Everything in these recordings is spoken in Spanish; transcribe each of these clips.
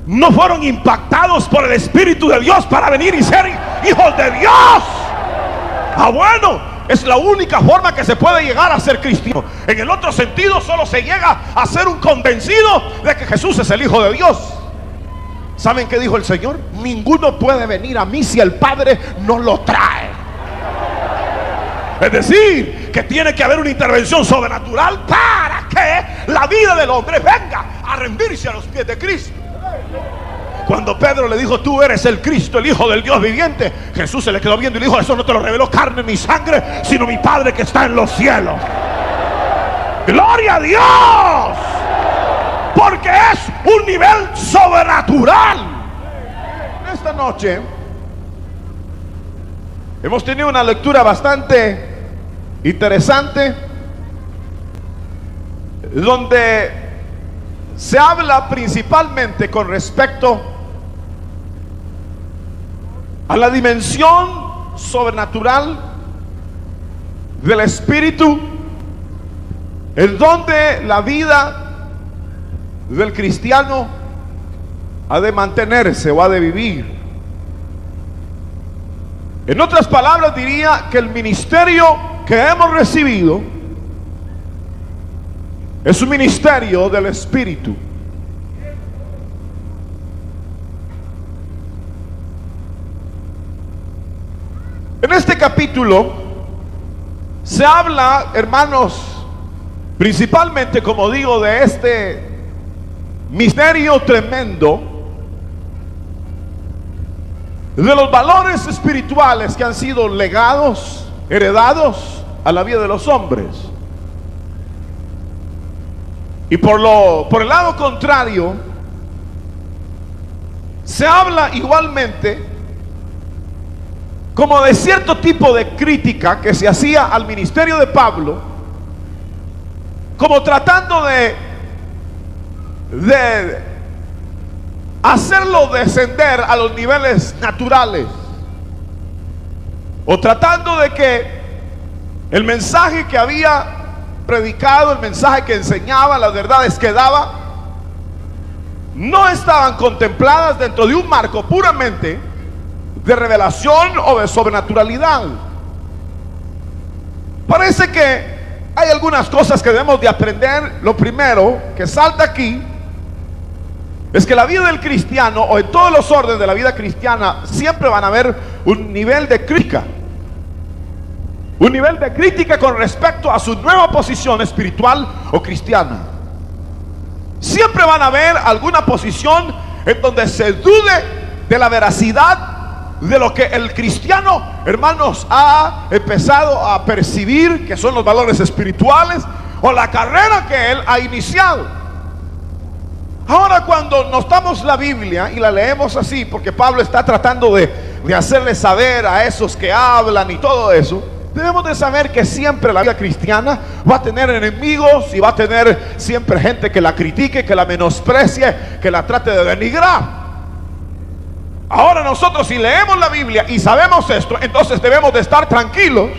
no fueron impactados por el Espíritu de Dios para venir y ser hijos de Dios. Bueno, es la única forma que se puede llegar a ser cristiano. En el otro sentido, solo se llega a ser un convencido de que Jesús es el Hijo de Dios. ¿Saben qué dijo el Señor? Ninguno puede venir a mí si el Padre no lo trae. Es decir, que tiene que haber una intervención sobrenatural para que la vida del hombre venga a rendirse a los pies de Cristo. Cuando Pedro le dijo: tú eres el Cristo, el Hijo del Dios viviente, Jesús se le quedó viendo y le dijo: eso no te lo reveló carne ni sangre, sino mi Padre que está en los cielos. ¡Gloria a Dios! Porque es un nivel sobrenatural. Esta noche hemos tenido una lectura bastante interesante, donde se habla principalmente con respecto a la dimensión sobrenatural del Espíritu, en donde la vida del cristiano ha de mantenerse o ha de vivir. En otras palabras, diría que el ministerio que hemos recibido es un ministerio del Espíritu. En este capítulo se habla, hermanos, principalmente, como digo, de este misterio tremendo, de los valores espirituales que han sido legados, heredados a la vida de los hombres. Y por el lado contrario, se habla igualmente como de cierto tipo de crítica que se hacía al ministerio de Pablo, como tratando de hacerlo descender a los niveles naturales, o tratando de que el mensaje que había predicado, el mensaje que enseñaba, las verdades que daba, no estaban contempladas dentro de un marco puramente de revelación o de sobrenaturalidad. Parece que hay algunas cosas que debemos de aprender. Lo primero que salta aquí es que la vida del cristiano, o en todos los órdenes de la vida cristiana, siempre van a haber un nivel de crítica. Un nivel de crítica con respecto a su nueva posición espiritual o cristiana. Siempre van a haber alguna posición en donde se dude de la veracidad de lo que el cristiano, hermanos, ha empezado a percibir que son los valores espirituales, o la carrera que él ha iniciado. Ahora, cuando nos damos la Biblia y la leemos así, porque Pablo está tratando de hacerle saber a esos que hablan y todo eso, debemos de saber que siempre la vida cristiana va a tener enemigos, y va a tener siempre gente que la critique, que la menosprecie, que la trate de denigrar. Ahora, nosotros, si leemos la Biblia y sabemos esto, entonces debemos de estar tranquilos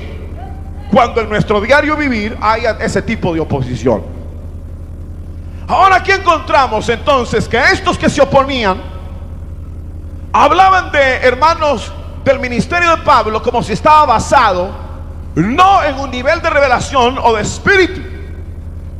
cuando en nuestro diario vivir haya ese tipo de oposición. Ahora, aquí encontramos entonces que estos que se oponían hablaban de, hermanos, del ministerio de Pablo como si estaba basado no en un nivel de revelación o de espíritu,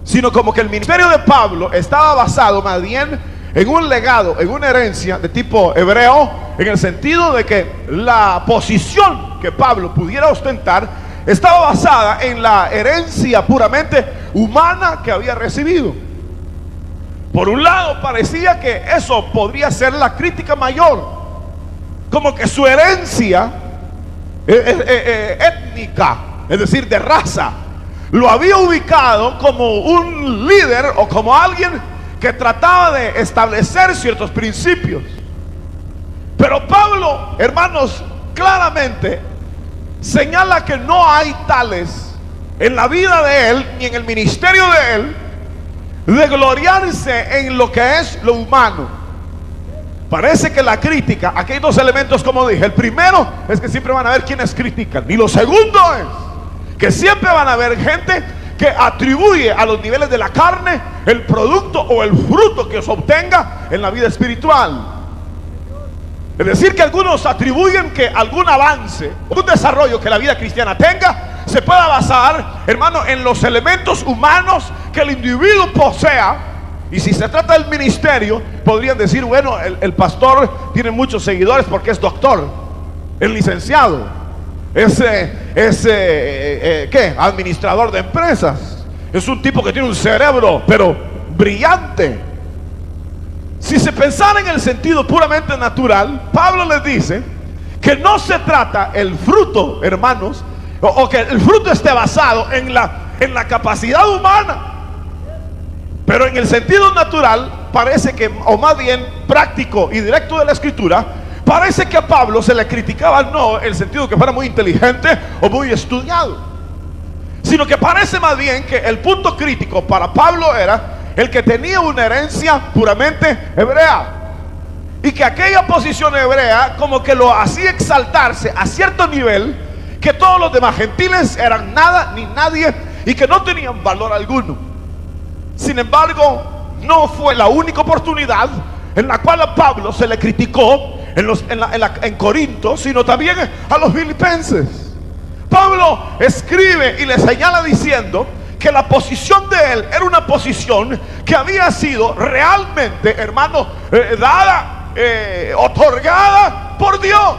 sino como que el ministerio de Pablo estaba basado más bien en un legado, en una herencia de tipo hebreo, en el sentido de que la posición que Pablo pudiera ostentar estaba basada en la herencia puramente humana que había recibido. Por un lado, parecía que eso podría ser la crítica mayor, como que su herencia étnica, es decir, de raza, lo había ubicado como un líder o como alguien que trataba de establecer ciertos principios. Pero Pablo, hermanos, claramente señala que no hay tales en la vida de él, ni en el ministerio de él, de gloriarse en lo que es lo humano. Parece que la crítica, aquí hay dos elementos, como dije. El primero es que siempre van a haber quienes critican, y lo segundo es que siempre van a haber gente que atribuye a los niveles de la carne el producto o el fruto que se obtenga en la vida espiritual. Es decir, que algunos atribuyen que algún avance, un desarrollo que la vida cristiana tenga, se pueda basar, hermano, en los elementos humanos que el individuo posea. Y si se trata del ministerio, podrían decir, bueno, el pastor tiene muchos seguidores porque es doctor, es licenciado, es ¿qué? Administrador de empresas. Es un tipo que tiene un cerebro, pero brillante. Si se pensara en el sentido puramente natural, Pablo les dice que no se trata el fruto, hermanos, o que el fruto esté basado en la capacidad humana. Pero en el sentido natural parece que, o más bien práctico y directo de la escritura, parece que a Pablo se le criticaba no el sentido que fuera muy inteligente o muy estudiado, sino que parece más bien que el punto crítico para Pablo era el que tenía una herencia puramente hebrea, y que aquella posición hebrea como que lo hacía exaltarse a cierto nivel, que todos los demás gentiles eran nada ni nadie y que no tenían valor alguno. Sin embargo, no fue la única oportunidad en la cual a Pablo se le criticó en Corinto, sino también a los filipenses. Pablo escribe y le señala diciendo que la posición de él era una posición que había sido realmente, hermano, dada, otorgada por Dios,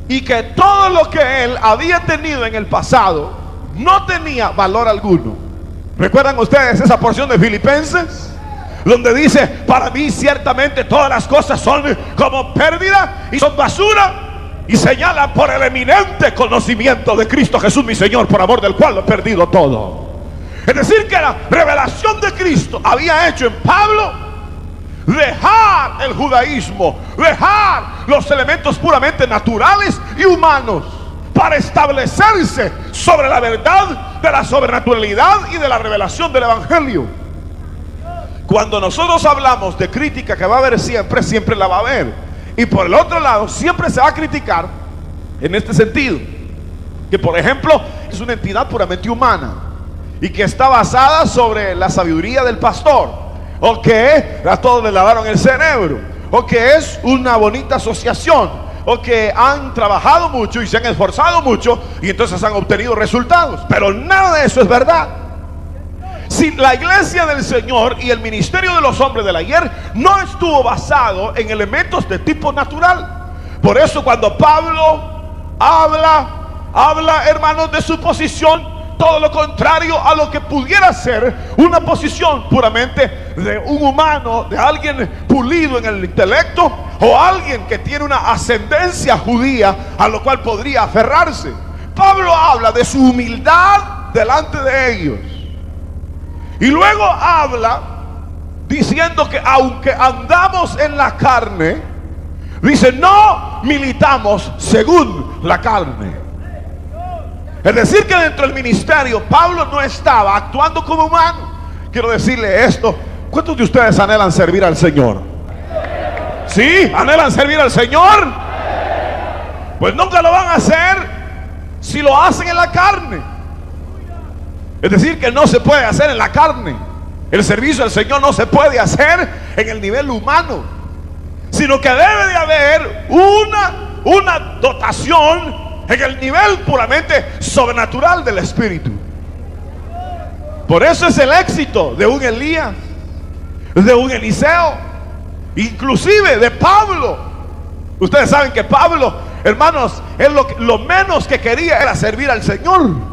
y que todo lo que él había tenido en el pasado no tenía valor alguno. ¿Recuerdan ustedes esa porción de Filipenses? Donde dice, para mí ciertamente todas las cosas son como pérdida y son basura, y señala por el eminente conocimiento de Cristo Jesús mi Señor, por amor del cual lo he perdido todo. Es decir, que la revelación de Cristo había hecho en Pablo dejar el judaísmo, dejar los elementos puramente naturales y humanos, para establecerse sobre la verdad de la sobrenaturalidad y de la revelación del evangelio. Cuando nosotros hablamos de crítica, que va a haber siempre, siempre la va a haber. Y por el otro lado, siempre se va a criticar en este sentido, que por ejemplo es una entidad puramente humana y que está basada sobre la sabiduría del pastor, o que a todos le lavaron el cerebro, o que es una bonita asociación, o que han trabajado mucho y se han esforzado mucho y entonces han obtenido resultados. Pero nada de eso es verdad. Si la iglesia del Señor y el ministerio de los hombres del ayer no estuvo basado en elementos de tipo natural. Por eso cuando Pablo habla, hermanos, de su posición, todo lo contrario a lo que pudiera ser una posición puramente de un humano, de alguien pulido en el intelecto, o alguien que tiene una ascendencia judía a lo cual podría aferrarse. Pablo habla de su humildad delante de ellos. Y luego habla diciendo que aunque andamos en la carne, dice, no militamos según la carne. Es decir, que dentro del ministerio Pablo no estaba actuando como humano. Quiero decirle esto: ¿cuántos de ustedes anhelan servir al Señor? ¿Sí? ¿Anhelan servir al Señor? Pues nunca lo van a hacer si lo hacen en la carne. Es decir, que no se puede hacer en la carne. El servicio al Señor no se puede hacer en el nivel humano, sino que debe de haber una dotación en el nivel puramente sobrenatural del Espíritu. Por eso es el éxito de un Elías, de un Eliseo, inclusive de Pablo. Ustedes saben que Pablo, hermanos, él lo menos que quería era servir al Señor.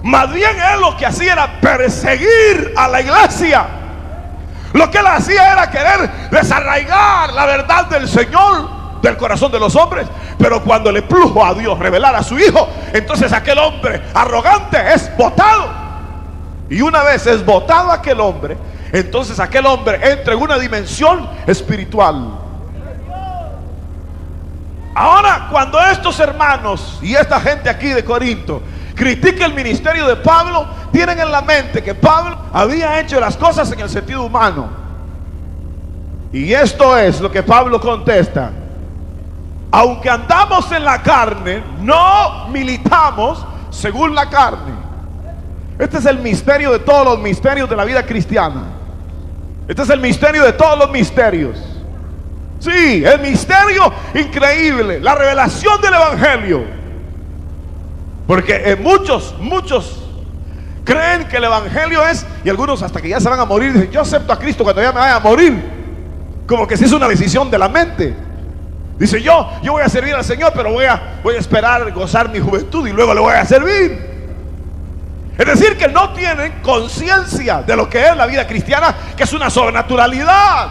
Más bien él lo que hacía era perseguir a la iglesia. Lo que él hacía era querer desarraigar la verdad del Señor del corazón de los hombres. Pero cuando le plujo a Dios revelar a su Hijo, entonces aquel hombre arrogante es botado. Y una vez es botado aquel hombre, entonces aquel hombre entra en una dimensión espiritual. Ahora, cuando estos hermanos y esta gente aquí de Corinto critica el ministerio de Pablo, tienen en la mente que Pablo había hecho las cosas en el sentido humano. Y esto es lo que Pablo contesta: aunque andamos en la carne, no militamos según la carne. Este es el misterio de todos los misterios de la vida cristiana. Este es el misterio de todos los misterios. Sí, el misterio increíble, la revelación del evangelio. Porque muchos creen que el evangelio es, y algunos hasta que ya se van a morir dicen: yo acepto a Cristo cuando ya me vaya a morir. Como que si es una decisión de la mente. Dice: yo voy a servir al Señor, pero voy a esperar gozar mi juventud y luego le voy a servir. Es decir, que no tienen conciencia de lo que es la vida cristiana, que es una sobrenaturalidad.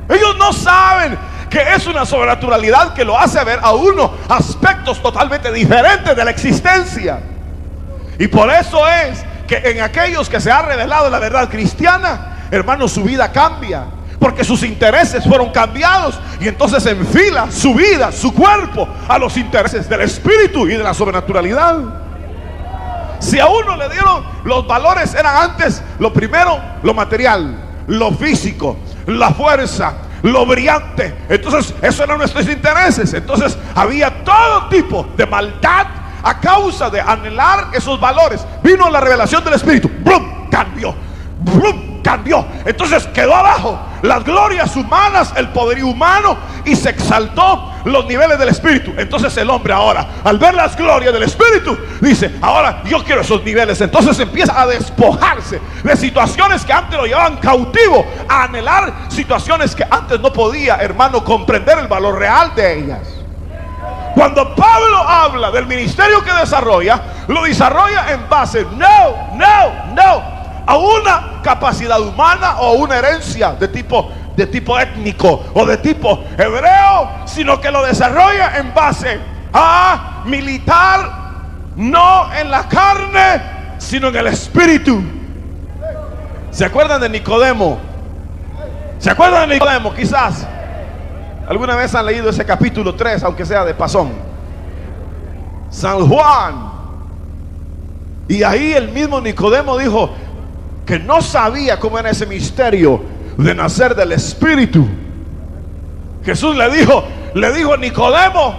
Ellos no saben que es una sobrenaturalidad que lo hace ver a uno aspectos totalmente diferentes de la existencia. Y por eso es que en aquellos que se ha revelado la verdad cristiana, hermanos, su vida cambia, porque sus intereses fueron cambiados, y entonces enfila su vida, su cuerpo, a los intereses del espíritu y de la sobrenaturalidad. Si a uno le dieron, los valores eran antes, lo primero, lo material, lo físico, la fuerza, lo brillante. Entonces esos eran nuestros intereses. Entonces había todo tipo de maldad a causa de anhelar esos valores. Vino la revelación del espíritu, ¡blum!, cambió, ¡blum!, cambió. Entonces quedó abajo las glorias humanas, el poderío humano, y se exaltó los niveles del espíritu. Entonces el hombre ahora, al ver las glorias del espíritu, dice: ahora yo quiero esos niveles. Entonces empieza a despojarse de situaciones que antes lo llevaban cautivo, a anhelar situaciones que antes no podía, hermano, comprender el valor real de ellas. Cuando Pablo habla del ministerio que desarrolla, lo desarrolla en base no a una capacidad humana o una herencia de tipo étnico o de tipo hebreo, sino que lo desarrolla en base a militar, no en la carne, sino en el espíritu. ¿Se acuerdan de Nicodemo? ¿Se acuerdan de Nicodemo? Quizás alguna vez han leído ese capítulo 3, aunque sea de pasón. San Juan. Y ahí el mismo Nicodemo dijo que no sabía cómo era ese misterio de nacer del espíritu. Jesús le dijo a Nicodemo: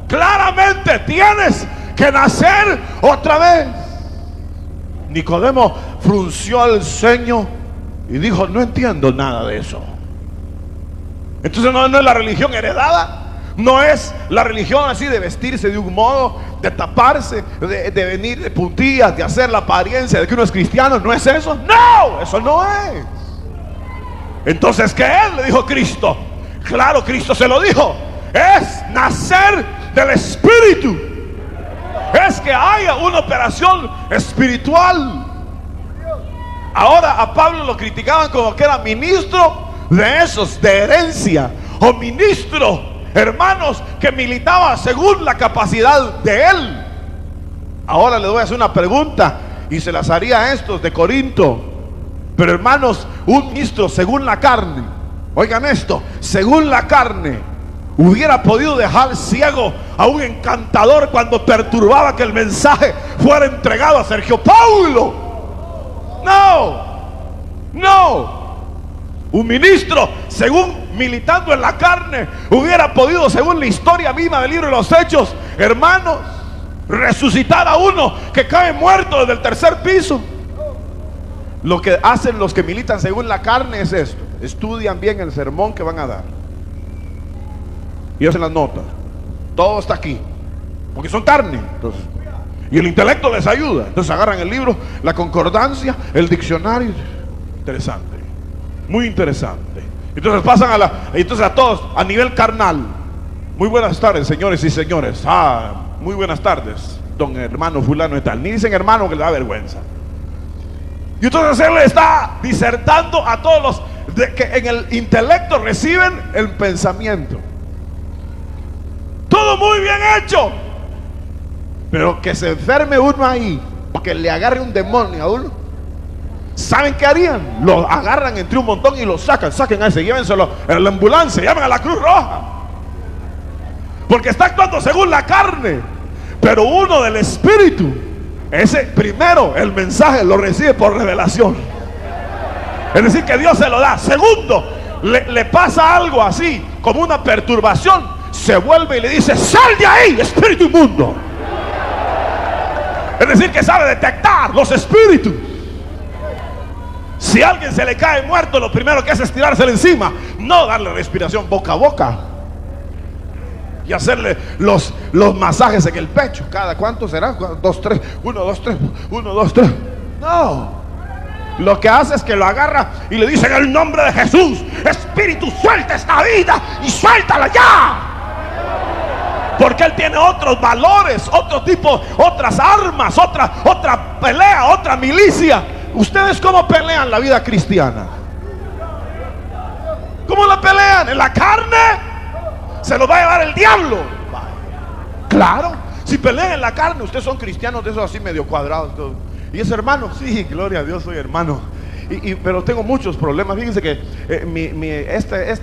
claramente tienes que nacer otra vez. Nicodemo frunció el ceño y dijo: no entiendo nada de eso. Entonces no es la religión heredada, no es la religión así de vestirse de un modo, de taparse, de venir de puntillas, de hacer la apariencia de que uno es cristiano. No es eso, no, eso no es. Entonces, ¿qué es? Le dijo Cristo. Claro, Cristo se lo dijo: es nacer del espíritu, es que haya una operación espiritual. Ahora a Pablo lo criticaban como que era ministro de esos, de herencia, o ministro, hermanos, que militaba según la capacidad de él. Ahora le voy a hacer una pregunta, y se las haría a estos de Corinto. Pero hermanos, un ministro según la carne, oigan esto, según la carne, hubiera podido dejar ciego a un encantador cuando perturbaba que el mensaje fuera entregado a Sergio Paulo. No. Un ministro, según militando en la carne, hubiera podido, según la historia misma del libro de los Hechos, hermanos, resucitar a uno que cae muerto desde el tercer piso. Lo que hacen los que militan según la carne es esto: estudian bien el sermón que van a dar y hacen las notas. Todo está aquí, porque son carne. Entonces, y el intelecto les ayuda. Entonces agarran el libro, la concordancia, el diccionario. Interesante, muy interesante. Entonces pasan a todos a nivel carnal. Muy buenas tardes, señores y señores. Muy buenas tardes, don hermano fulano y tal. Ni dicen hermano, que le da vergüenza. Y entonces él le está disertando a todos los que en el intelecto reciben el pensamiento. Todo muy bien hecho, pero que se enferme uno ahí, o que le agarre un demonio a uno, ¿saben qué harían? Lo agarran entre un montón y lo saquen a ese, llévenselo en la ambulancia, llamen a la Cruz Roja, porque está actuando según la carne. Pero uno del espíritu, ese primero, el mensaje lo recibe por revelación, es decir, que Dios se lo da. Segundo, le pasa algo así como una perturbación, se vuelve y le dice: sal de ahí, espíritu inmundo. Es decir, que sabe detectar los espíritus. Si a alguien se le cae muerto, lo primero que hace es tirárselo encima, no darle respiración boca a boca y hacerle los masajes en el pecho. ¿Cada cuánto será? 2, 3, 1, 2, 3, 1, 2, 3. No. Lo que hace es que lo agarra y le dice: en el nombre de Jesús, espíritu, suelta esta vida y suéltala ya. Porque él tiene otros valores, otro tipo, otras armas, otra pelea, otra milicia. ¿Ustedes cómo pelean la vida cristiana? ¿Cómo la pelean? ¿En la carne? Se lo va a llevar el diablo. Claro, si pelean en la carne, ustedes son cristianos de esos así medio cuadrados. ¿Y es hermano? Sí, gloria a Dios, soy hermano. Pero tengo muchos problemas. Fíjense que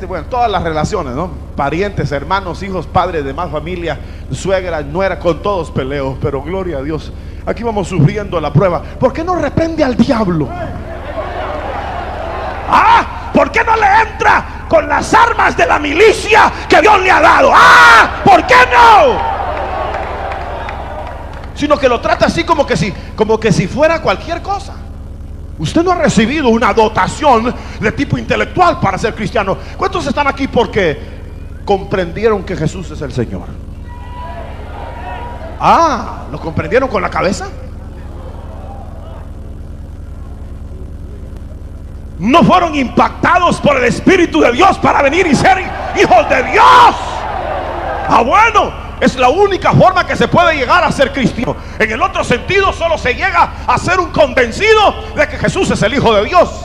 bueno, todas las relaciones, ¿no? Parientes, hermanos, hijos, padres, demás familia, suegra, nuera, con todos peleo. Pero gloria a Dios, aquí vamos sufriendo la prueba. ¿Por qué no reprende al diablo? ¿Por qué no le entra con las armas de la milicia que Dios le ha dado? ¿Por qué no? Sino que lo trata así como que si fuera cualquier cosa. Usted no ha recibido una dotación de tipo intelectual para ser cristiano. ¿Cuántos están aquí porque comprendieron que Jesús es el Señor? ¿Lo comprendieron con la cabeza? No fueron impactados por el Espíritu de Dios para venir y ser hijos de Dios. Bueno, es la única forma que se puede llegar a ser cristiano. En el otro sentido, solo se llega a ser un convencido de que Jesús es el Hijo de Dios.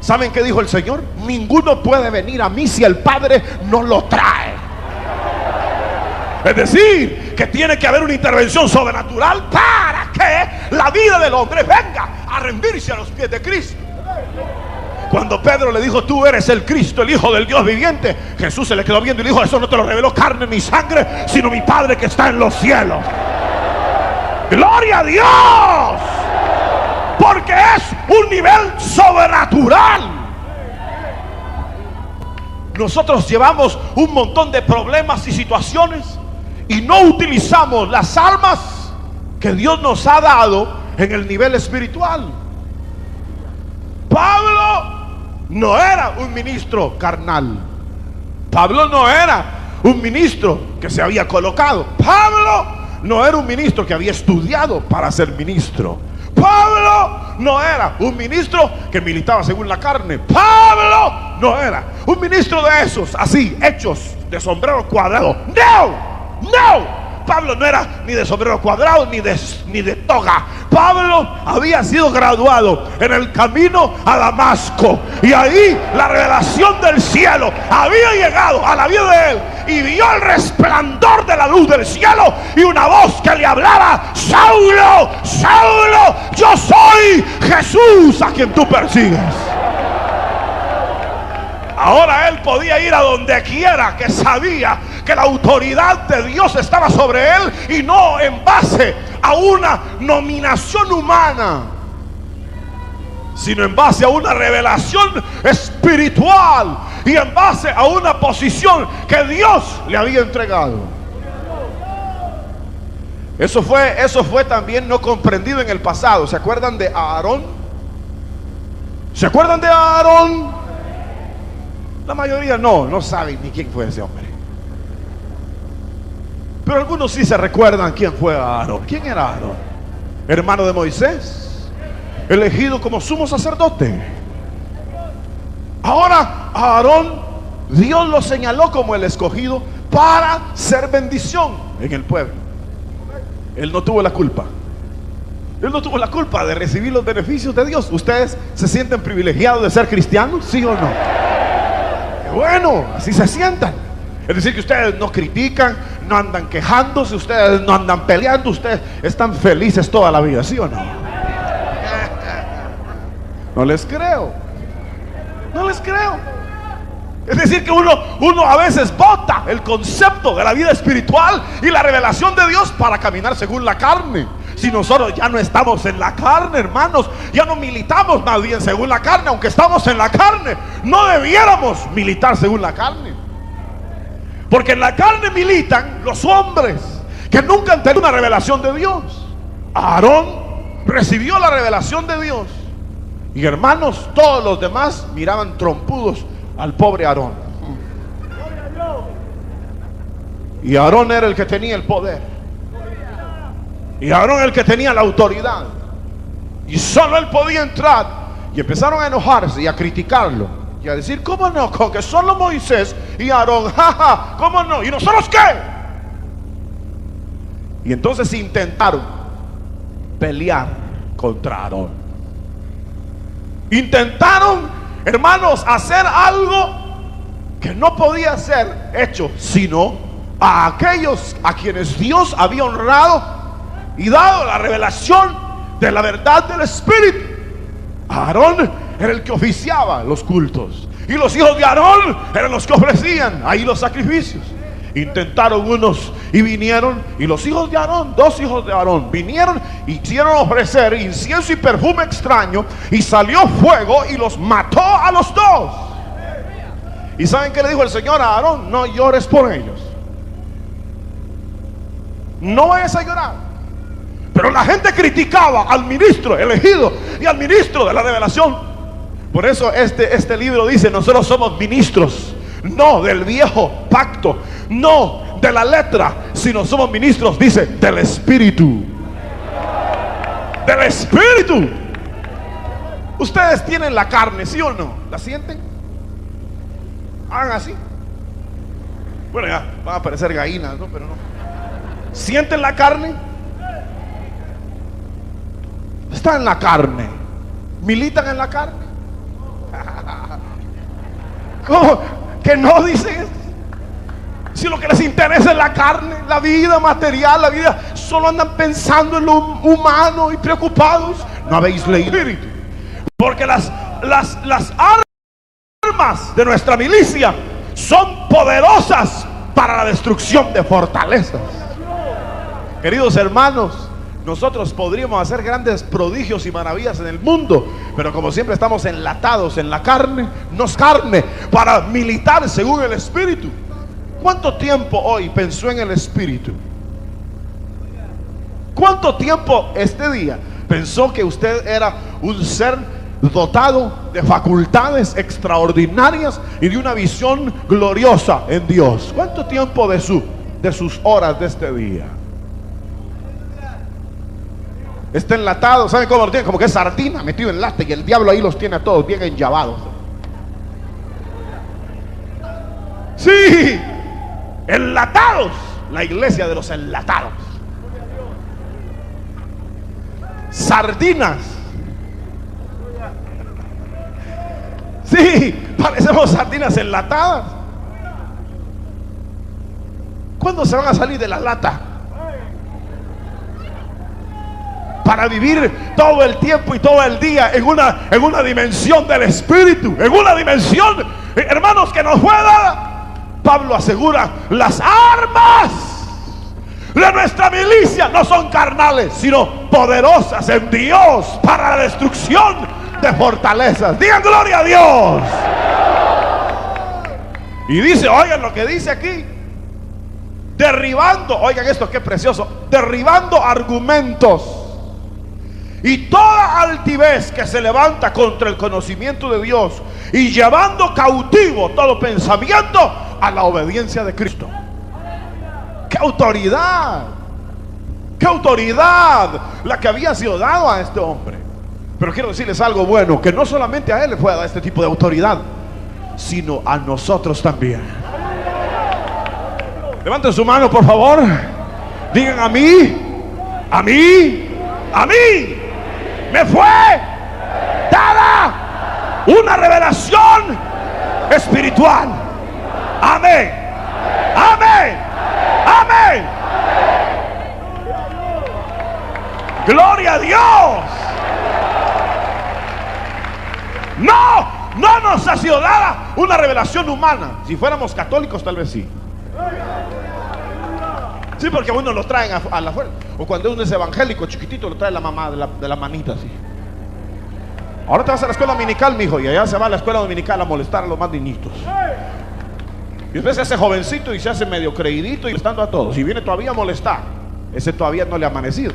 ¿Saben qué dijo el Señor? Ninguno puede venir a mí si el Padre no lo trae. Es decir, que tiene que haber una intervención sobrenatural para que la vida del hombre venga a rendirse a los pies de Cristo. Cuando Pedro le dijo: tú eres el Cristo, el Hijo del Dios viviente, Jesús se le quedó viendo y le dijo: eso no te lo reveló carne ni sangre, sino mi Padre que está en los cielos. ¡Gloria a Dios! Porque es un nivel sobrenatural. Nosotros llevamos un montón de problemas y situaciones y no utilizamos las armas que Dios nos ha dado en el nivel espiritual. Pablo no era un ministro carnal. Pablo no era un ministro que se había colocado. Pablo no era un ministro que había estudiado para ser ministro. Pablo no era un ministro que militaba según la carne. Pablo no era un ministro de esos así, hechos de sombrero cuadrado. No. Pablo no era ni de sombrero cuadrado ni de toga. Pablo había sido graduado en el camino a Damasco, y ahí la revelación del cielo había llegado a la vida de él, y vio el resplandor de la luz del cielo y una voz que le hablaba: Saulo, Saulo, yo soy Jesús a quien tú persigues. Ahora él podía ir a donde quiera, que sabía que la autoridad de Dios estaba sobre él, y no en base a una nominación humana, sino en base a una revelación espiritual y en base a una posición que Dios le había entregado. Eso fue también no comprendido en el pasado. ¿Se acuerdan de Aarón? ¿Se acuerdan de Aarón? La mayoría no saben ni quién fue ese hombre. Pero algunos sí se recuerdan quién fue Aarón. ¿Quién era Aarón? Hermano de Moisés, elegido como sumo sacerdote. Ahora Aarón, Dios lo señaló como el escogido para ser bendición en el pueblo. Él no tuvo la culpa. Él no tuvo la culpa de recibir los beneficios de Dios. ¿Ustedes se sienten privilegiados de ser cristianos? ¿Sí o no? Bueno, así se sientan. Es decir, que ustedes no critican, no andan quejándose, ustedes no andan peleando, ustedes están felices toda la vida, ¿sí o no? No les creo. No les creo. Es decir, que uno a veces bota el concepto de la vida espiritual y la revelación de Dios para caminar según la carne. Si nosotros ya no estamos en la carne, hermanos, ya no militamos más bien según la carne, aunque estamos en la carne, no debiéramos militar según la carne. Porque en la carne militan los hombres que nunca han tenido una revelación de Dios. Aarón recibió la revelación de Dios. Y hermanos, todos los demás miraban trompudos al pobre Aarón. Y Aarón era el que tenía el poder. Y Aarón el que tenía la autoridad. Y solo él podía entrar. Y empezaron a enojarse y a criticarlo. Y a decir, ¿cómo no? Con que solo Moisés y Aarón, jaja, ¿cómo no? ¿Y nosotros qué? Y entonces intentaron pelear contra Aarón. Intentaron, hermanos, hacer algo que no podía ser hecho, sino a aquellos a quienes Dios había honrado y dado la revelación de la verdad del Espíritu. Aarón era el que oficiaba los cultos, y los hijos de Aarón eran los que ofrecían ahí los sacrificios. Intentaron unos y vinieron, y los hijos de Aarón, dos hijos de Aarón, vinieron y hicieron ofrecer incienso y perfume extraño, y salió fuego y los mató a los dos. ¿Y saben qué le dijo el Señor a Aarón? No llores por ellos, no vayas a llorar. Pero la gente criticaba al ministro elegido y al ministro de la revelación. Por eso este libro dice, nosotros somos ministros, no del viejo pacto, no de la letra, sino somos ministros, dice, del Espíritu. Del Espíritu. Ustedes tienen la carne, ¿sí o no? ¿La sienten? Hagan así. Bueno, ya van a aparecer gallinas, ¿no? Pero no. ¿Sienten la carne? Están en la carne. ¿Militan en la carne? ¿Cómo? Que no dicen eso. Si lo que les interesa es la carne, la vida material, la vida, solo andan pensando en lo humano y preocupados. No habéis leído. Porque las armas de nuestra milicia son poderosas para la destrucción de fortalezas. Queridos hermanos, nosotros podríamos hacer grandes prodigios y maravillas en el mundo, pero como siempre estamos enlatados en la carne, no es carne para militar según el Espíritu. ¿Cuánto tiempo hoy pensó en el Espíritu? ¿Cuánto tiempo este día pensó que usted era un ser dotado de facultades extraordinarias y de una visión gloriosa en Dios? ¿Cuánto tiempo de sus horas de este día está enlatado? ¿Saben cómo lo tiene? Como que es sardina metido en lata, y el diablo ahí los tiene a todos bien enllavados. Sí, enlatados. La iglesia de los enlatados. Sardinas. Sí, parecemos sardinas enlatadas. ¿Cuándo se van a salir de la lata? Para vivir todo el tiempo y todo el día en una dimensión del Espíritu, en una dimensión, hermanos, que nos fue dada. Pablo asegura, las armas de nuestra milicia no son carnales, sino poderosas en Dios para la destrucción de fortalezas. Digan gloria a Dios. Y dice, oigan lo que dice aquí, derribando, oigan esto, qué precioso, derribando argumentos y toda altivez que se levanta contra el conocimiento de Dios, y llevando cautivo todo pensamiento a la obediencia de Cristo. ¡Qué autoridad! ¡Qué autoridad la que había sido dado a este hombre! Pero quiero decirles algo bueno, que no solamente a él le fue dado este tipo de autoridad, sino a nosotros también. Levanten su mano, por favor. Digan, a mí me fue dada una revelación espiritual. Amén. Amén. Amén. Gloria a Dios. No nos ha sido dada una revelación humana. Si fuéramos católicos, tal vez sí. Sí, porque a uno lo traen a la fuerza. O cuando uno es evangélico, chiquitito, lo trae la mamá de la manita así. Ahora te vas a la escuela dominical, mijo, y allá se va a la escuela dominical a molestar a los más niñitos. Y después se hace jovencito y se hace medio creidito y estando a todos. Y viene todavía a molestar. Ese todavía no le ha amanecido.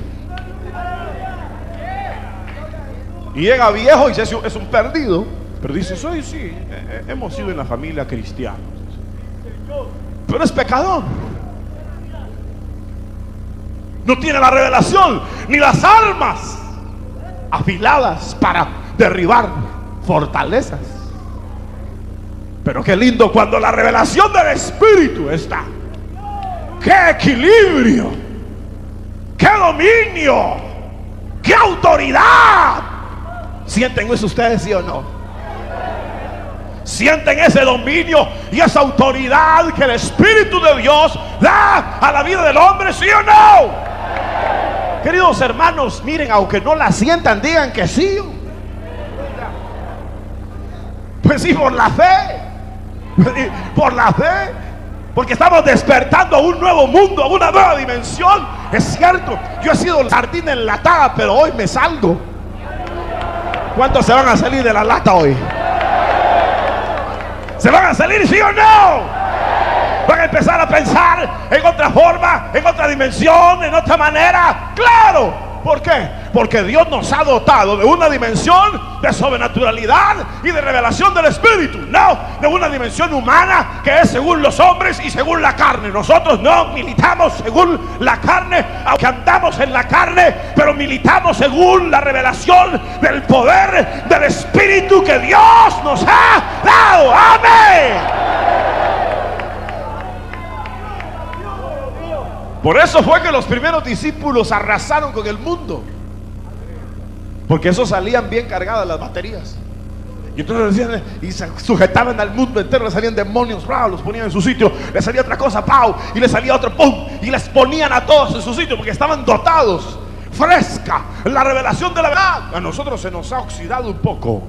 Y llega viejo y es un perdido, pero dice, sí, hemos sido en la familia cristiana, pero es pecador. No tiene la revelación ni las armas afiladas para derribar fortalezas. Pero qué lindo cuando la revelación del Espíritu está. ¡Qué equilibrio! ¡Qué dominio! ¡Qué autoridad! ¿Sienten eso ustedes, sí o no? ¿Sienten ese dominio y esa autoridad que el Espíritu de Dios da a la vida del hombre, sí o no? Queridos hermanos, miren, aunque no la sientan, digan que sí. Pues sí, por la fe. Por la fe. Porque estamos despertando a un nuevo mundo, a una nueva dimensión. Es cierto, yo he sido sardina enlatada, pero hoy me salgo. ¿Cuántos se van a salir de la lata hoy? ¿Se van a salir, sí o no? Van a empezar a pensar en otra forma, en otra dimensión, en otra manera. ¡Claro! ¿Por qué? Porque Dios nos ha dotado de una dimensión de sobrenaturalidad y de revelación del Espíritu. No de una dimensión humana que es según los hombres y según la carne. Nosotros no militamos según la carne, aunque andamos en la carne, pero militamos según la revelación del poder del Espíritu que Dios nos ha dado. ¡Amén! Por eso fue que los primeros discípulos arrasaron con el mundo, porque esos salían bien cargadas las baterías. Y entonces decían, y se sujetaban al mundo entero. Le salían demonios, los ponían en su sitio. Le salía otra cosa, y le salía otro, pum, y les ponían a todos en su sitio, porque estaban dotados. Fresca la revelación de la verdad. A nosotros se nos ha oxidado un poco.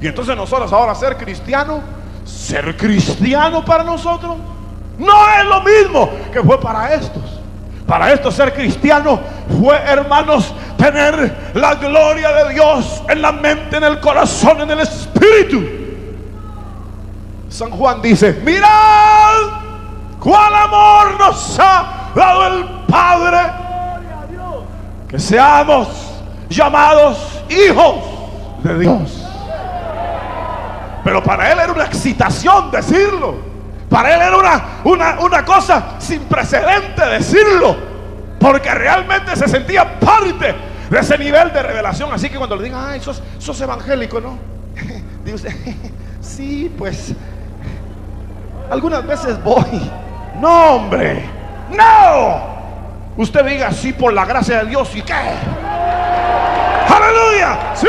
Y entonces nosotros ahora ser cristiano para nosotros no es lo mismo que fue para estos. Para estos ser cristiano fue, hermanos, tener la gloria de Dios en la mente, en el corazón, en el espíritu. San Juan dice: mirad cuál amor nos ha dado el Padre, que seamos llamados hijos de Dios. Pero para él era una excitación decirlo. Para él era una cosa sin precedente decirlo, porque realmente se sentía parte de ese nivel de revelación. Así que cuando le digan, ay, sos evangélico, ¿no? Dice usted, sí, pues algunas veces voy. No, hombre, no. Usted diga, sí, por la gracia de Dios. ¿Y qué? ¡Aleluya! Sí.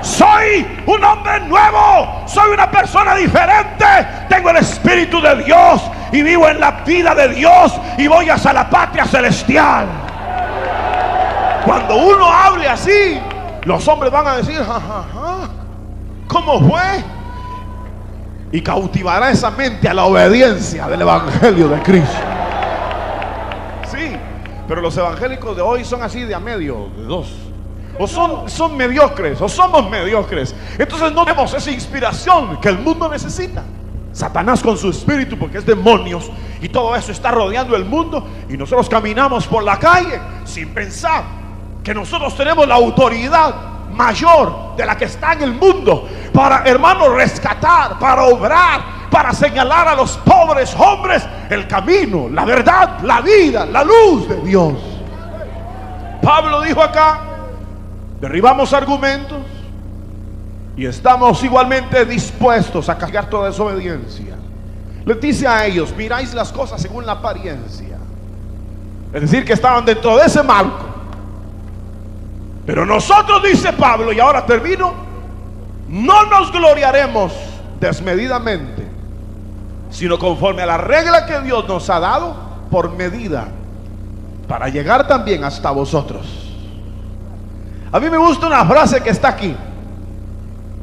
Soy un hombre nuevo, soy una persona diferente, tengo el Espíritu de Dios y vivo en la vida de Dios y voy hacia la patria celestial. Cuando uno hable así, los hombres van a decir, ¿cómo fue? Y cautivará esa mente a la obediencia del Evangelio de Cristo. Sí, pero los evangélicos de hoy son así de a medio, de dos. O son mediocres, o somos mediocres. Entonces no tenemos esa inspiración que el mundo necesita. Satanás con su espíritu, porque es demonios, y todo eso está rodeando el mundo, y nosotros caminamos por la calle sin pensar que nosotros tenemos la autoridad mayor de la que está en el mundo para, hermanos, rescatar, para obrar, para señalar a los pobres hombres el camino, la verdad, la vida, la luz de Dios. Pablo dijo acá: derribamos argumentos y estamos igualmente dispuestos a castigar toda desobediencia. Les dice a ellos: miráis las cosas según la apariencia. Es decir, que estaban dentro de ese marco. Pero nosotros, dice Pablo, y ahora termino, no nos gloriaremos desmedidamente, sino conforme a la regla que Dios nos ha dado por medida, para llegar también hasta vosotros. A mí me gusta una frase que está aquí.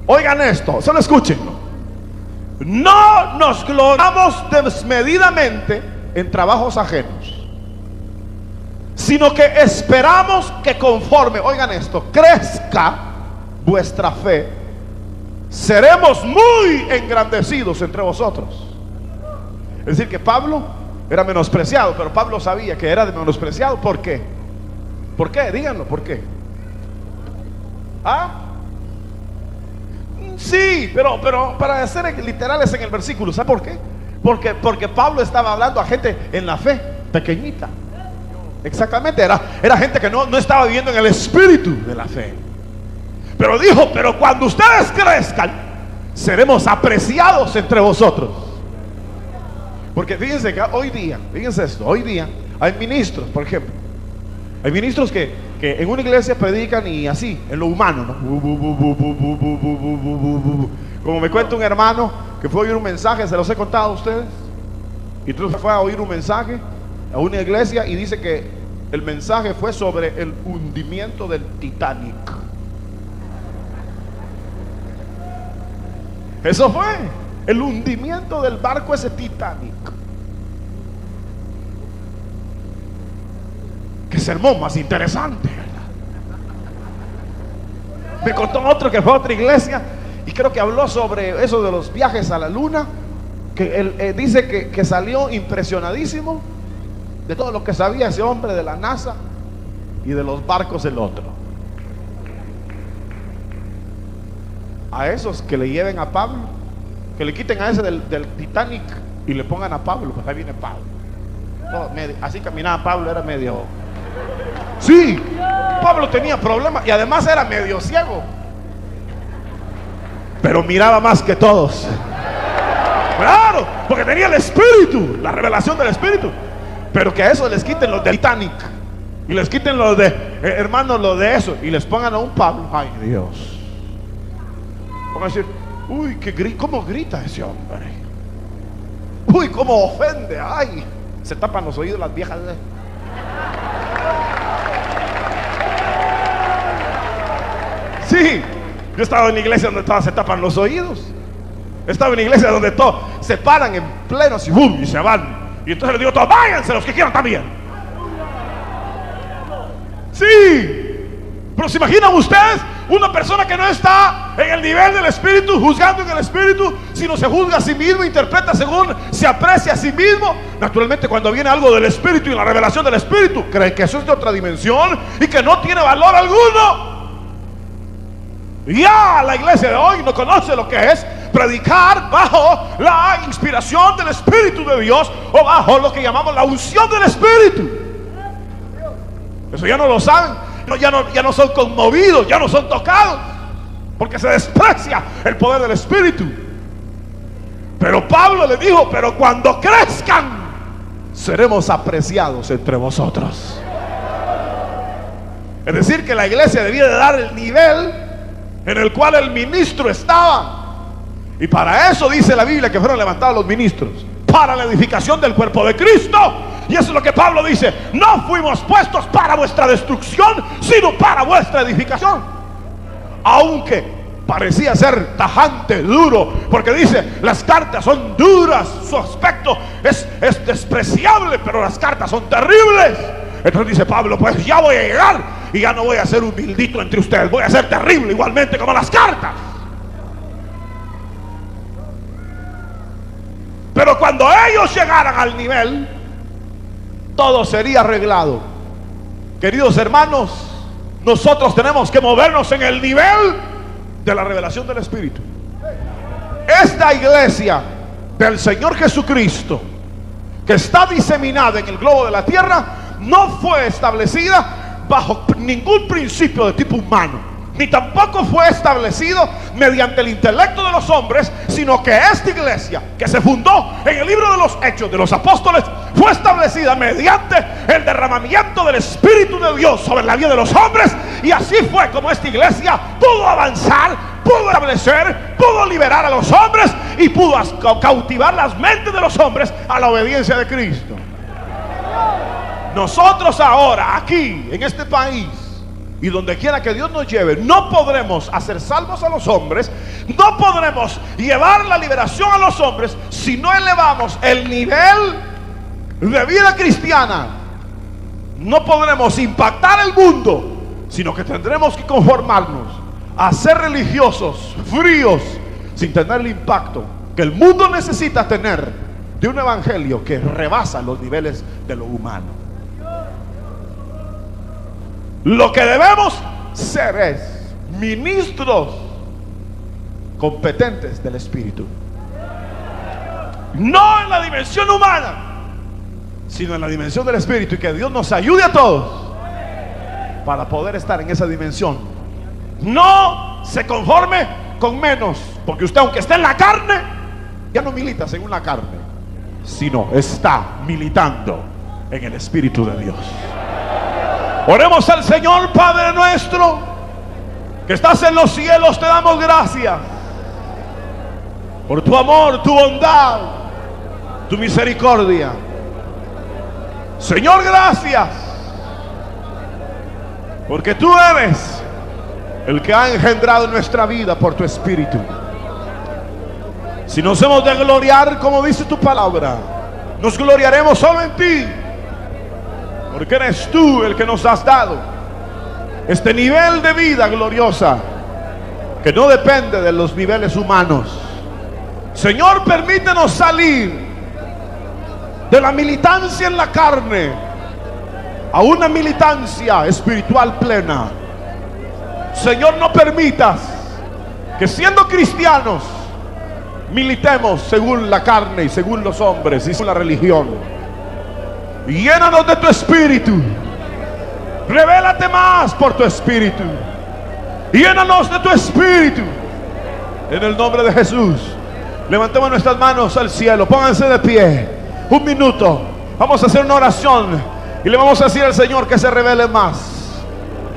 Oigan esto, solo escúchenlo. No nos gloriamos desmedidamente en trabajos ajenos, sino que esperamos que conforme, oigan esto, crezca vuestra fe, seremos muy engrandecidos entre vosotros. Es decir, que Pablo era menospreciado, pero Pablo sabía que era menospreciado. ¿Por qué? ¿Por qué? Díganlo, ¿por qué? ¿Ah? Sí, pero para ser literales en el versículo, ¿sabe por qué? Porque Pablo estaba hablando a gente en la fe, pequeñita. Exactamente, era gente que no estaba viviendo en el espíritu de la fe. Pero dijo, pero cuando ustedes crezcan, seremos apreciados entre vosotros. Porque fíjense que hoy día, fíjense esto, hoy día hay ministros, por ejemplo. Hay ministros que en una iglesia predican y así, en lo humano, ¿no? Como me cuenta un hermano que fue a oír un mensaje, se los he contado a ustedes. Y entonces fue a oír un mensaje a una iglesia y dice que el mensaje fue sobre el hundimiento del Titanic. Eso fue el hundimiento del barco ese Titanic. Qué sermón más interesante, ¿verdad? Me contó otro que fue a otra iglesia y creo que habló sobre eso de los viajes a la luna, que él dice que salió impresionadísimo de todo lo que sabía ese hombre de la NASA y de los barcos del otro. A esos que le lleven a Pablo, que le quiten a ese del Titanic y le pongan a Pablo, pues ahí viene Pablo. Así caminaba Pablo, era medio... Sí, Pablo tenía problemas y además era medio ciego, pero miraba más que todos. Claro, porque tenía el espíritu, la revelación del espíritu. Pero que a eso les quiten los del Titanic y les quiten los de hermanos, los de eso, y les pongan a un Pablo. Ay, Dios. Van a decir, uy, cómo grita ese hombre. Uy, cómo ofende. Ay, se tapan los oídos las viejas. Sí, yo estaba en una iglesia donde todas se tapan los oídos. Estaba en una iglesia donde todos se paran en pleno y se van. Y entonces les digo a todos, váyanse los que quieran también. Sí, pero ¿se imaginan ustedes una persona que no está en el nivel del espíritu, juzgando en el espíritu, sino se juzga a sí mismo, interpreta según se aprecia a sí mismo? Naturalmente, cuando viene algo del espíritu y la revelación del espíritu, creen que eso es de otra dimensión y que no tiene valor alguno. Ya la iglesia de hoy no conoce lo que es predicar bajo la inspiración del Espíritu de Dios, o bajo lo que llamamos la unción del Espíritu. Eso ya no lo saben, ya no son conmovidos, ya no son tocados, porque se desprecia el poder del Espíritu. Pero Pablo le dijo, pero cuando crezcan, seremos apreciados entre vosotros. Es decir, que la iglesia debía de dar el nivel en el cual el ministro estaba. Y para eso dice la Biblia que fueron levantados los ministros, para la edificación del cuerpo de Cristo. Y eso es lo que Pablo dice: no fuimos puestos para vuestra destrucción, sino para vuestra edificación. Aunque parecía ser tajante, duro, porque dice, las cartas son duras, su aspecto es despreciable, pero las cartas son terribles. Entonces dice Pablo, pues ya voy a llegar y ya no voy a ser humildito entre ustedes, voy a ser terrible igualmente como las cartas. Pero cuando ellos llegaran al nivel, todo sería arreglado. Queridos hermanos, nosotros tenemos que movernos en el nivel de la revelación del Espíritu. Esta iglesia del Señor Jesucristo, que está diseminada en el globo de la tierra, no fue establecida bajo ningún principio de tipo humano, ni tampoco fue establecido mediante el intelecto de los hombres, sino que esta iglesia, que se fundó en el libro de los Hechos de los Apóstoles, fue establecida mediante el derramamiento del Espíritu de Dios sobre la vida de los hombres. Y así fue como esta iglesia pudo avanzar, pudo establecer, pudo liberar a los hombres y pudo cautivar las mentes de los hombres a la obediencia de Cristo. Nosotros ahora, aquí en este país y donde quiera que Dios nos lleve, no podremos hacer salvos a los hombres, no podremos llevar la liberación a los hombres si no elevamos el nivel de vida cristiana. No podremos impactar el mundo, sino que tendremos que conformarnos a ser religiosos, fríos, sin tener el impacto que el mundo necesita tener de un evangelio que rebasa los niveles de lo humano. Lo que debemos ser es ministros competentes del Espíritu. No en la dimensión humana, sino en la dimensión del Espíritu. Y que Dios nos ayude a todos para poder estar en esa dimensión. No se conforme con menos, porque usted, aunque esté en la carne, ya no milita según la carne, sino está militando en el Espíritu de Dios. Oremos al Señor. Padre nuestro que estás en los cielos, te damos gracias por tu amor, tu bondad, tu misericordia. Señor, gracias porque tú eres el que ha engendrado nuestra vida por tu Espíritu. Si nos hemos de gloriar, como dice tu palabra, nos gloriaremos solo en ti, porque eres tú el que nos has dado este nivel de vida gloriosa, que no depende de los niveles humanos. Señor, permítenos salir de la militancia en la carne a una militancia espiritual plena. Señor, no permitas que siendo cristianos militemos según la carne y según los hombres y según la religión. Llénanos de tu Espíritu. Revélate más por tu Espíritu. Llénanos de tu Espíritu. En el nombre de Jesús, levantemos nuestras manos al cielo. Pónganse de pie. Un minuto. Vamos a hacer una oración y le vamos a decir al Señor que se revele más.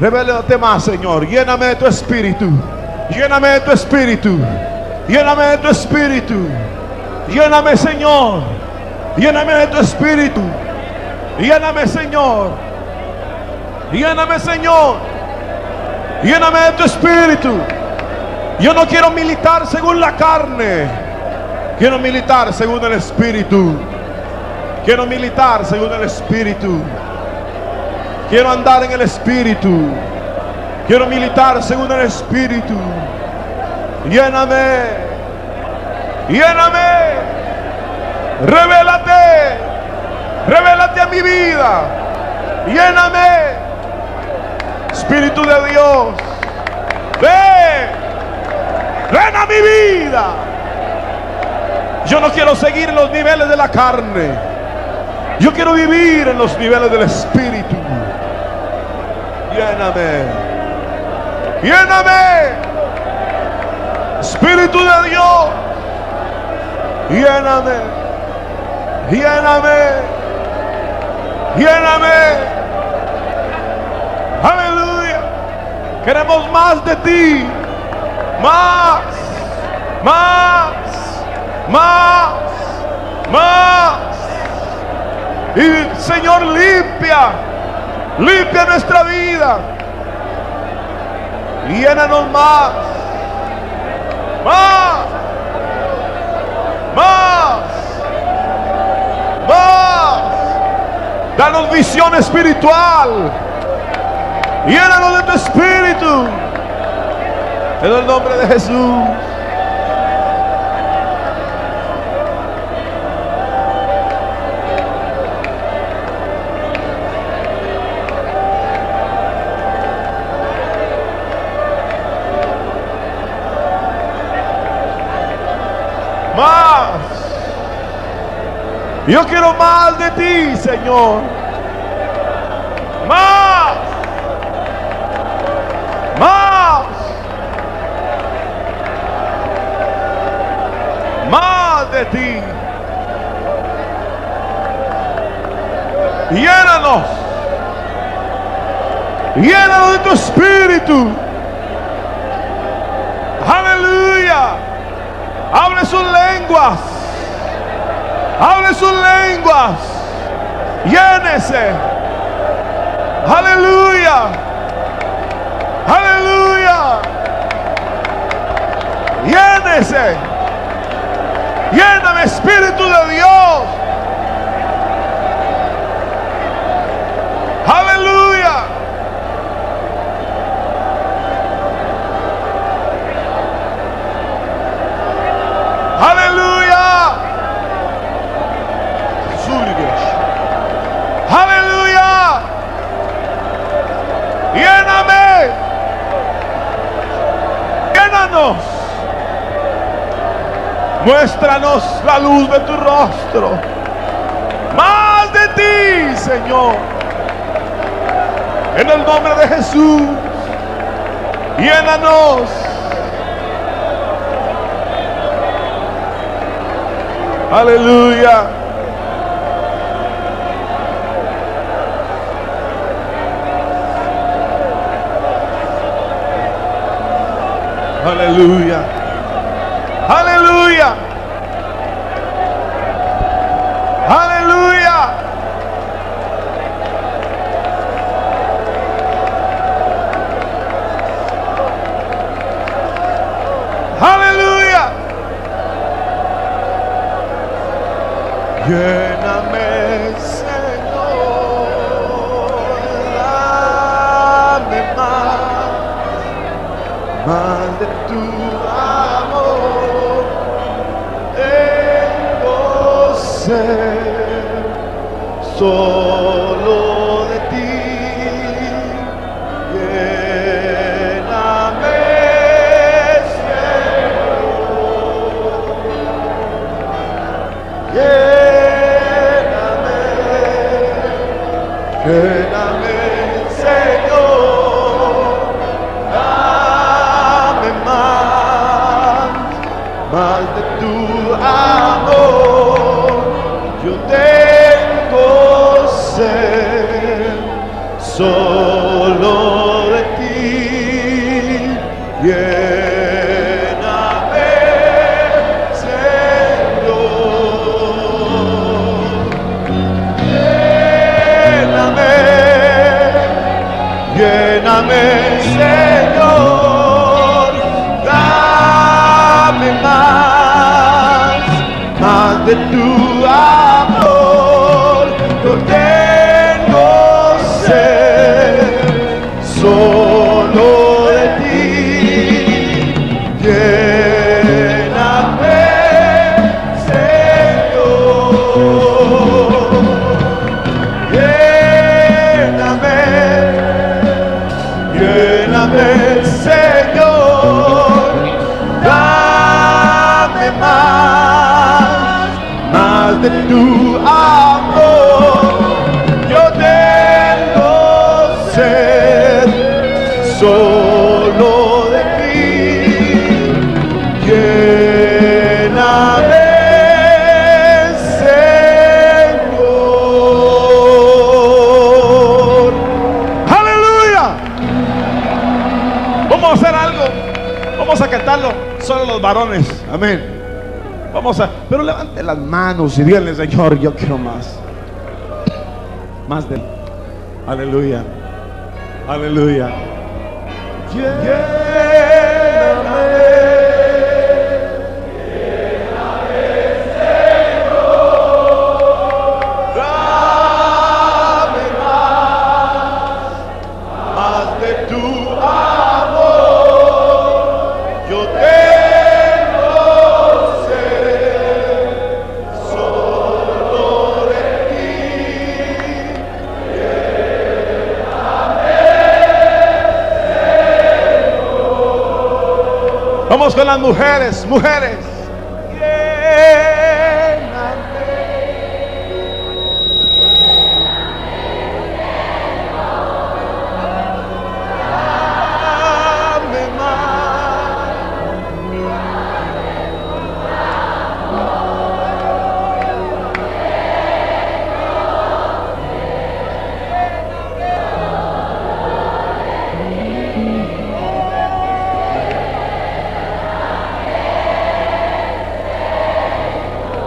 Revélate más, Señor. Lléname de tu Espíritu. Lléname de tu Espíritu. Lléname de tu Espíritu. Lléname, Señor. Lléname de tu Espíritu. Lléname, Señor. Lléname, Señor. Lléname de tu Espíritu. Yo no quiero militar según la carne. Quiero militar según el Espíritu. Quiero militar según el Espíritu. Quiero andar en el Espíritu. Quiero militar según el Espíritu. Lléname. Lléname. Revélate. Revélate a mi vida. Lléname. Espíritu de Dios, ven. Ven a mi vida. Yo no quiero seguir en los niveles de la carne. Yo quiero vivir en los niveles del Espíritu. Lléname. Lléname. Espíritu de Dios. Lléname. Lléname. Lléname. Aleluya. Queremos más de ti. Más. Más. Más. Más. Y Señor, limpia nuestra vida. Llénanos más. Más. Más. Más. Danos visión espiritual. Llénanos de tu Espíritu. En el nombre de Jesús. Más. Yo quiero más de ti, Señor. Más. Más. Más de ti. Llénanos. Llénanos de tu Espíritu. Aleluya. Hable sus lenguas. Hable sus lenguas. Llénese. Aleluya. Aleluya. Llénese. Lléname, Espíritu de Dios. Aleluya. Aleluya. Aleluya. Lléname. Muéstranos la luz de tu rostro. Más de ti, Señor. En el nombre de Jesús. Llénanos. Aleluya. Aleluya. Aleluya. Aleluya. Aleluya. Lléname, Señor, dame más de tu amor. Tengo sed solo de ti. Lléname, Señor. Lléname, Señor, dame más de tu amor. Yo tengo sed solo de ti. Lléname, Señor. Lléname, Señor, dame más de tu amor. Yo tengo sed solo de ti. Lléname, Señor. Lléname, Señor, dame más de tu amor. Yo tengo sed solo de ti. Lléname, Señor. ¡Aleluya! Vamos a hacer algo. Vamos a cantarlo solo los varones. Amén. Pero levante las manos y díganle, Señor, yo quiero más. Más de él. Aleluya. Aleluya. Vamos con las mujeres, mujeres.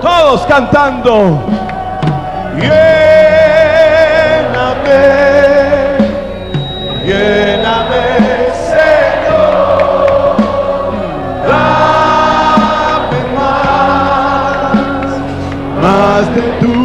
Todos cantando. Lléname, lléname, Señor, dame más de tu